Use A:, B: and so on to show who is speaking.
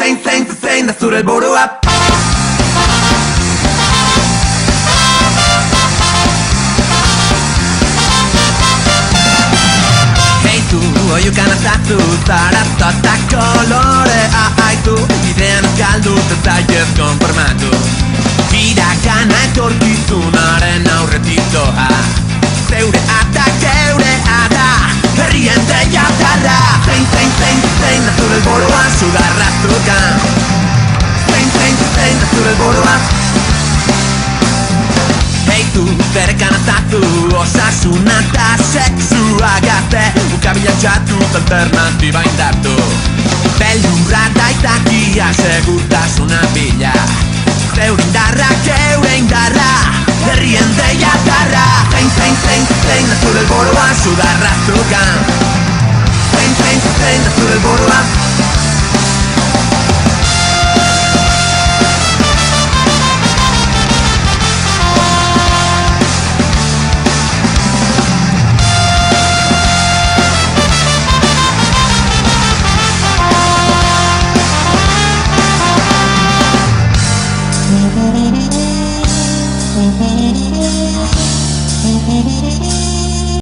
A: zein da zure helburua. Heitu, oiukan azatu, zaratota kolorea aitu, bidean galdu zaiez konformatu. Irakana etorkizunaren aurretik doa, zeurea da geurea da, herrien deia darra. Zein da zure helburua, sugarra zukan. Zein da zure helburua. Heitu, berekan azatu, osasuna eta sexua gazte, ukabilatxatu alternatiba indartu. Beldurra da izakia, segurtasuna bila, zeure indarra, geure indarra, herrien deia darra. Zein da zure helburua, sugarra zukan. Zein da zure helburua.
B: Thank you.